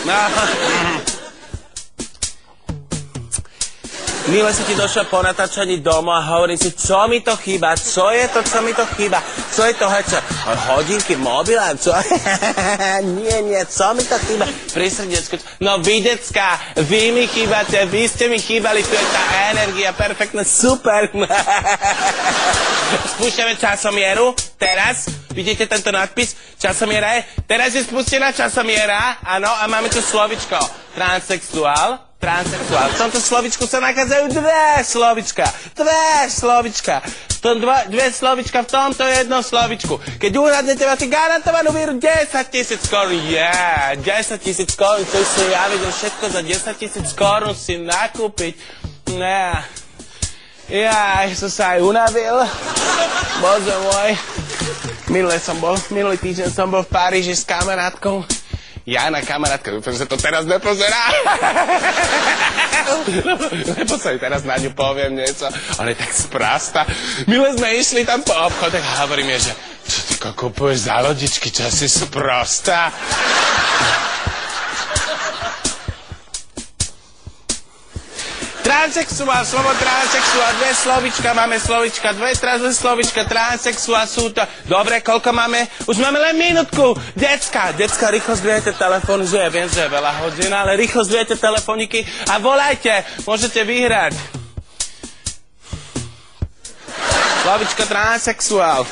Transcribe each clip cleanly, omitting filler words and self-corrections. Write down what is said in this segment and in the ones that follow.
No. Mile si ti došiel po natáčaní domov a hovorím si, čo mi to chýba, čo je to, čo mi to chýba, čo je to, čo? Hodinky, mobil, čo? Nie, čo mi to chýba? Pri srdiečku. No vy, decka, vy mi chýbate, vy ste mi chýbali, tu je tá energia, perfektná, super. Spúšťame časomieru, teraz, vidíte tento nadpis, časomiera je, teraz je spustená časomiera, áno, a máme tu slovičko, transsexuál. V tomto slovičku sa nachádzajú dve slovička. Dve slovička v tomto jednom slovičku. Keď uhradnete, máte garantovanú výhru 10 000 korún. 10 000 korún, to si ja videl všetko za 10 000 korún si nakúpiť. Ja som sa aj unavil. Bože môj. Minulý týždeň som bol v Paríži s kamarátkou. Jana, kamarátka, dúfam, že to teraz nepozerá. Lebo sa teraz na ňu poviem niečo. Ona je tak sprasta. Mile sme išli tam po obchodech a hovorí mi, že čo ty kupuješ za lodičky, čo si sprostá? Transsexuál, slovo transsexuál, dve slovička, máme slovička, dve slovička, transsexuál sú to. Dobre, koľko máme? Už máme len minútku. Decka, rýchlo zdvihajte telefón, že ja viem, že je veľa hodín, ale rýchlo zdvihajte telefóniky a volajte, môžete vyhrať. Slovičko transsexuál.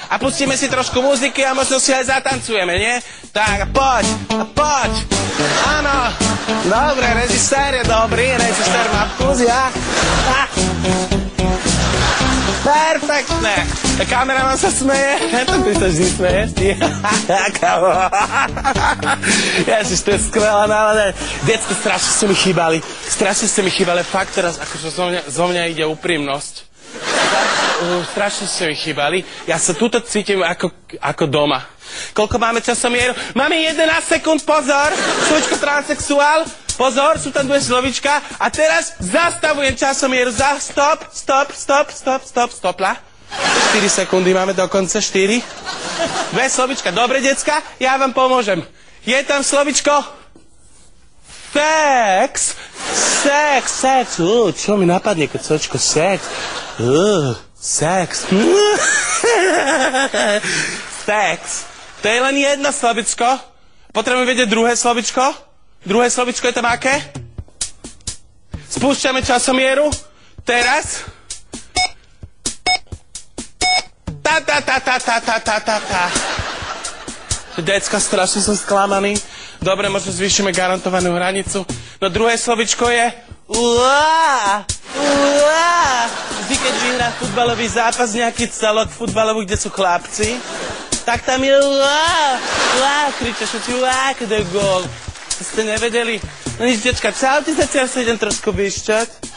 A pustíme si trošku muziky a možno si aj zatancujeme, nie? Tak, poď. Áno. Dobre, režisér je dobrý, režisér má vkus, ja. Perfektné. Kameraman sa smeje. Ty sa vždy smeješ, ty. Ježiš, to je skvelá nálada. Decko, strašne ste mi chýbali. Fakt teraz, akože zo mňa ide úprimnosť. Strašne ste mi chýbali. Ja sa tuto cítim ako doma. Koľko máme časomieru? Máme 11 sekúnd, pozor! Slovičko transsexuál. Pozor, sú tam dve slovička. A teraz zastavujem časomieru. Stopla. 4 sekundy máme dokonca, 4. Dve slovička. Dobre, decka, ja vám pomôžem. Je tam slovičko sex. Čo mi napadne, keď slovičko sex? Sex. To je len jedno slovičko. Potrebujem vedieť druhé slovičko. Druhé slovičko je tam aké? Spúšťame časomieru. Teraz. Ta. Decka, strašne som sklamaný. Dobre, možno zvýšime garantovanú hranicu. No druhé slovičko je Vždy, keď vyhrá futbalový zápas, nejaký celok futbalový, kde sú chlapci, tak tam je kričia všetci, kde je gól. Ste nevedeli? No nič, dečka, čau, ty zatiaľ sa idem trošku vyšťať.